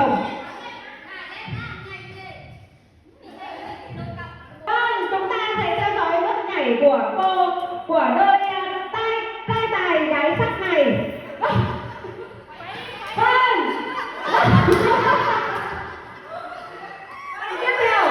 đồng. Vâng, chúng ta sẽ theo dõi bước nhảy của cô, của đôi trai tài gái sắc này. Vâng. Tiếp theo.